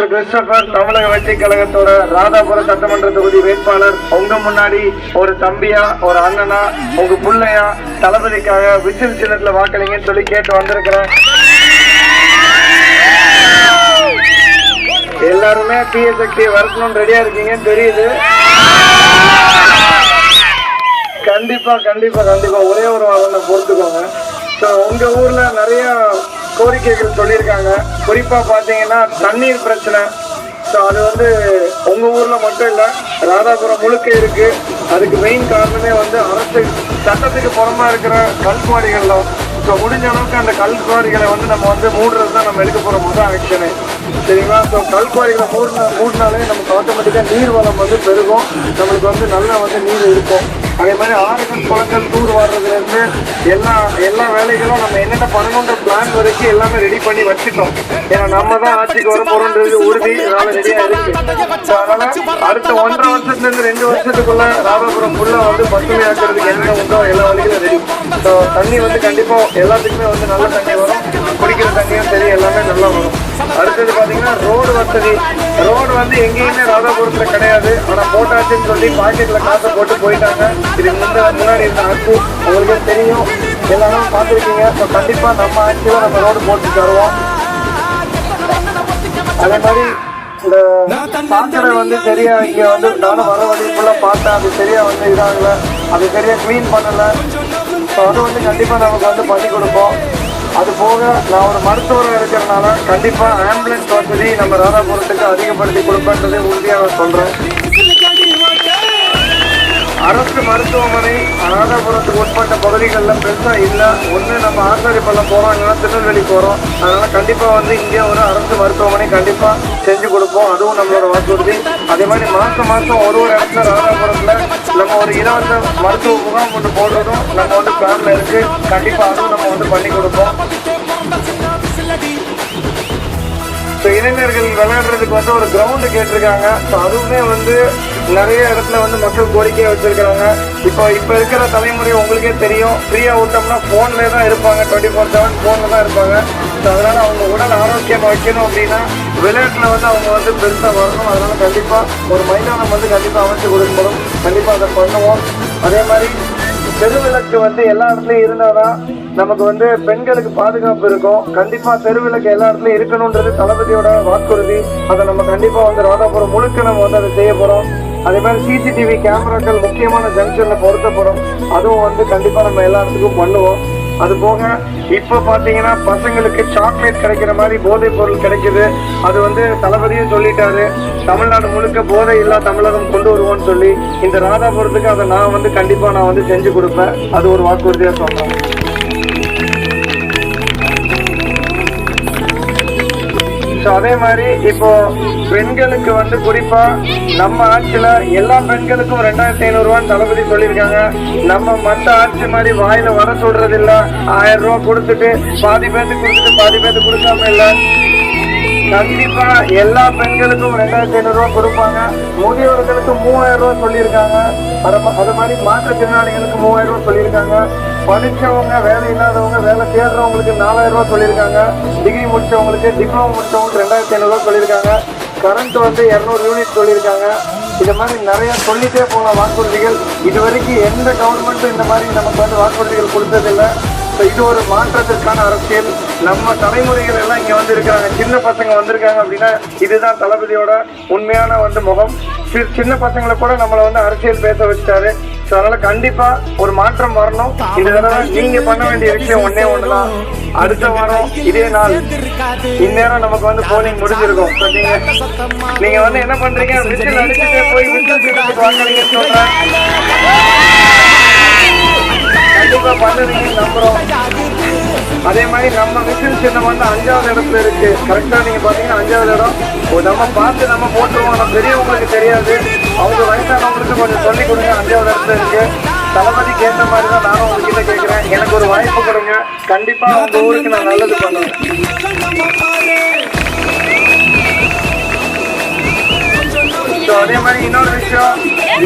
Doctor Christopher தமிழக வெற்றி கழகத்தோட ராதாபுரம் சட்டமன்ற தொகுதி வேட்பாளர். உங்க முன்னாடி ஒரு தம்பியா ஒரு அண்ணனா உங்க பிள்ளையா தளபதிக்காக விசில் சின்னத்துல வாக்களிங்கன்னு சொல்லி கேட்டு வந்திருக்கிறேன். எல்லாருமே தீய சக்தி வரணும்னு ரெடியா இருக்கீங்கன்னு தெரியுது. கண்டிப்பா கண்டிப்பா கண்டிப்பா ஒரே ஒரு வாரம் பொறுத்துக்கோங்க. உங்க ஊர்ல நிறைய கோரிக்கைகள் சொல்லியிருக்காங்க. குறிப்பா பாத்தீங்கன்னா தண்ணீர் பிரச்சனை. அது வந்து உங்க ஊர்ல மட்டும் இல்ல, ராதாபுரம் முழுக்க இருக்கு. அதுக்கு மெயின் காரணமே வந்து அரசு சட்டத்துக்கு புறமா இருக்கிற கல்குவாரிகள் தான். ஸோ முடிஞ்ச அளவுக்கு அந்த கல்குவாரிகளை வந்து நம்ம வந்து மூடுறது தான் நம்ம எடுக்க போற முதல் ஆக்ஷனு, சரிங்களா? ஸோ கல்குவாரிகளை மூடினாலே நமக்கு ஆட்டோமேட்டிக்கா நீர் வளம் வந்து பெருகும், நம்மளுக்கு வந்து நல்லா வந்து நீர் இருக்கும். அதே மாதிரி ஆறுகள் குளங்கள் தூர் வாடுறதுல இருந்து எல்லா வேலைகளும் நம்ம என்னென்ன பண்ணணுன்ற பிளான் வரைக்கும் எல்லாமே ரெடி பண்ணி வச்சுட்டோம். ஏன்னா நம்ம தான் ஆட்சிக்கு வர போறோன்றது உறுதி, அதனால ரெடியா இருக்கு. அதனால அடுத்த 1.5 வருஷத்துல இருந்து 2 வருஷத்துக்குள்ள ராதாபுரம் ஃபுல்லா வந்து பசுமையாக்குறதுக்கு என்ன உண்டோ எல்லா வழிகளும் ரெடி. ஸோ தண்ணி வந்து கண்டிப்பா எல்லாத்துக்குமே வந்து நல்ல தண்ணி வரும், குடிக்கிற தண்ணியும் சரி எல்லாமே நல்லா வரும். அடுத்தது பாத்தீங்கன்னா ரோடு வசதி. ரோடு வந்து எங்கேயுமே ராதாபுரத்துல கிடையாது, ஆனா போட்டாச்சுன்னு சொல்லி பாக்கெட்ல காசை போட்டு போயிட்டாங்க. இதுக்கு முன்னாடி இருந்த ஆட்சி உங்களுக்கு தெரியும், எல்லாரும் பார்த்துருக்கீங்க. ஸோ கண்டிப்பா நம்ம ஆட்சியில நம்ம ரோடு போட்டு தருவோம். அதே மாதிரி இந்த சாக்கடை வந்து சரியா இங்க வந்து நானும் வர வழிக்குள்ள பார்த்தேன், அது சரியா வந்து இதாகல, அது சரியா கிளீன் பண்ணல. ஸோ அது வந்து கண்டிப்பா நமக்கு வந்து பண்ணி கொடுப்போம். அது போக நான் ஒரு மருத்துவராக இருக்கிறதுனால கண்டிப்பா ஆம்புலன்ஸ் வசதி நம்ம ராதாபுரத்துக்கு அதிகப்படுத்தி கொடுப்பேன்றதை உறுதியாக சொல்றேன். அரசு மருத்துவமனை ராதாபுரத்துக்கு உட்பட்ட பகுதிகளில் பெருசா இல்லை. ஒன்று நம்ம ஆசாரிப்பள்ளம் போகிறோம், இல்லைன்னா திருநெல்வேலி போகிறோம். அதனால கண்டிப்பாக வந்து இங்கே ஒரு அரசு மருத்துவமனை கண்டிப்பாக செஞ்சு கொடுப்போம், அதுவும் நம்மளோட வாக்குறுதி. அதே மாதிரி மாதம் ஒரு இடத்துல ராதாபுரத்தில் நம்ம ஒரு இலவச மருத்துவ முகாம் ஒன்று போடுறதும் நம்ம வந்து பிளான்ல இருக்கு. கண்டிப்பாக அதுவும் நம்ம வந்து பண்ணி கொடுப்போம். ஸோ இளைஞர்கள் விளையாடுறதுக்கு வந்து ஒரு கிரவுண்டு கேட்டிருக்காங்க. ஸோ அதுவுமே வந்து நிறைய இடத்துல வந்து மக்கள் கோரிக்கையை வச்சிருக்கிறாங்க. இப்போ இருக்கிற தலைமுறை உங்களுக்கே தெரியும், ஃப்ரீயா விட்டோம்னா ஃபோன்லேயே தான் இருப்பாங்க, 24/7 ஃபோனில் தான் இருப்பாங்க. ஸோ அதனால அவங்க உடல் ஆரோக்கியம் வைக்கணும் அப்படின்னா விளையாட்டுல வந்து அவங்க வந்து பெருசாக வரணும். அதனால கண்டிப்பாக ஒரு மைதானம் வந்து கண்டிப்பாக அமைச்சு கொடுக்கப்படும், கண்டிப்பாக அதை பண்ணுவோம். அதே மாதிரி தெருவிளக்கு வந்து எல்லா இடத்துலயும் இருந்தாதான் நமக்கு வந்து பெண்களுக்கு பாதுகாப்பு இருக்கும். கண்டிப்பா தெருவிளக்கு எல்லா இடத்துலயும் இருக்கணும்ன்றது தளபதியோட வாக்குறுதி. அதை நம்ம கண்டிப்பா வந்து ராதாபுரம் முழுக்க நம்ம வந்து அதை செய்ய போறோம். அதே மாதிரி சிசிடிவி கேமராக்கள் முக்கியமான ஜங்ஷன்ல பொருத்தப்படும், அதுவும் வந்து கண்டிப்பா நம்ம எல்லா இடத்துக்கும் பண்ணுவோம். அது போக இப்ப பாத்தீங்கன்னா பசங்களுக்கு சாக்லேட் கிடைக்கிற மாதிரி போதைப் பொருள் கிடைக்குது. அது வந்து தளபதியும் சொல்லிட்டாரு, தமிழ்நாடு முழுக்க போதை இல்லா தமிழகம் கொண்டு வருவோம்னு சொல்லி. இந்த ராதாபுரத்துக்கு அதை நான் வந்து கண்டிப்பா நான் வந்து செஞ்சு கொடுப்பேன், அது ஒரு வாக்குறுதியா சொல்றேன். அதே மாதிரி இப்போ பெண்களுக்கு வந்து குறிப்பா நம்ம ஆட்சியில எல்லா பெண்களுக்கும் 2500 ரூபான்னு தளபதி சொல்லியிருக்காங்க. நம்ம மற்ற ஆட்சி மாதிரி வாயில வர சொல்றது இல்ல, 1000 ரூபாய் கொடுத்துட்டு பாதி பேருக்கு கொடுத்துட்டு பாதி பேருக்கு கொடுக்காம இல்ல. கண்டிப்பா எல்லா பெண்களுக்கும் 2500 ரூபாய் கொடுப்பாங்க. முதியோர்களுக்கு 3000 ரூபாய் சொல்லியிருக்காங்க. அது மாதிரி மாற்றுத்திறனாளிகளுக்கு 3000 ரூபாய் சொல்லியிருக்காங்க. படிச்சவங்க வேலை இல்லாதவங்க வேலை தேடுறவங்களுக்கு 4000 ரூபாய் சொல்லியிருக்காங்க. டிகிரி முடிச்சவங்களுக்கு டிப்ளமோ முடிச்சவங்களுக்கு 2500 ரூபாய் சொல்லியிருக்காங்க. கரண்ட் வந்து 200 யூனிட் சொல்லியிருக்காங்க. இது மாதிரி நிறைய சொல்லிட்டே போன வாக்குறுதிகள். இது வரைக்கும் எந்த கவர்மெண்ட்டும் இந்த மாதிரி நமக்கு வந்து வாக்குறுதிகள் கொடுத்ததில்லை. இது ஒரு மாற்றத்திற்கான அரசியல். நம்ம தலைமுறைகள் எல்லாம் இங்க வந்து இருக்கிறாங்க, சின்ன பசங்க வந்திருக்காங்க அப்படின்னா இதுதான் தளபதியோட உண்மையான வந்து முகம். சின்ன பசங்களை கூட நம்மளை வந்து அரசியல் பேச வச்சுட்டாரு. அதனால கண்டிப்பா ஒரு மாற்றம் வரணும். இந்த தடவை நீங்க பண்ண வேண்டிய விஷயம் ஒண்ணுதான், அடுத்த வாரம் இதே நாள் இந்நேரம் நமக்கு வந்து போலிங் முடிஞ்சிருக்கும். நீங்க வந்து என்ன பண்றீங்க, விசில் அடிச்சுட்டே போய் விசில் வாங்குறீங்கன்னு சொல்றேன். கண்டிப்பா பண்ணுவீங்க நம்புறோம். அதே மாதிரி நம்ம விசில் சின்னம் வந்து 5வது இடத்துல இருக்கு. கரெக்டா நீங்க பாத்தீங்கன்னா 5வது இடம். நம்ம பார்த்து நம்ம போட்டுருவோம், நம்ம பெரியவங்களுக்கு தெரியாது, அவங்க வயசானவங்களுக்கு கொஞ்சம் சொல்லிக் கொடுங்க. 5வது இடத்துல இருக்கு. தளபதி கேட்ட மாதிரி தான் நானும் உங்ககிட்ட கேட்கிறேன், எனக்கு ஒரு வாய்ப்பு கொடுங்க, கண்டிப்பா உங்க ஊருக்கு நான் நல்லது பண்ணுவேன். அதே மாதிரி இன்னொரு விஷயம்,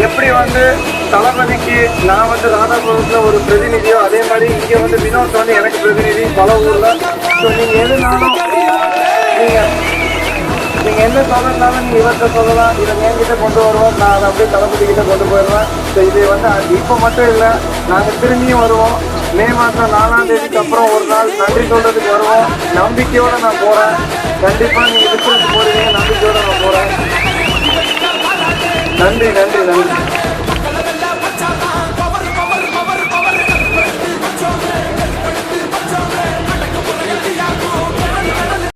எப்படி வந்து தளபதிக்கு நான் வந்து ராதாபுரத்துல ஒரு பிரதிநிதியோ அதே மாதிரி இங்க வந்து வினோத் வந்து எனக்கு பிரதிநிதி பல ஊர்ல. ஸோ நீங்க எதுனாலும் நீங்க நீங்க என்ன சொல்லனாலும் நீங்க இவர்கிட்ட சொல்லலாம், இதை என்கிட்ட கொண்டு வருவோம், நான் அதை அப்படியே தளபதி கிட்ட கொண்டு போயிடுவேன். ஸோ இது வந்து இப்போ மட்டும் இல்லை, நாங்கள் திரும்பியும் வருவோம். மே மாதம் 4ஆம் தேதிக்கு அப்புறம் ஒரு நாள் நன்றி சொல்றதுக்கு வருவோம். நம்பிக்கையோட நான் போறேன். கண்டிப்பா நீங்க விட்டுட்டு போறீங்க, நம்பிக்கையோட நான் போறேன். நன்றி நன்றி நன்றி.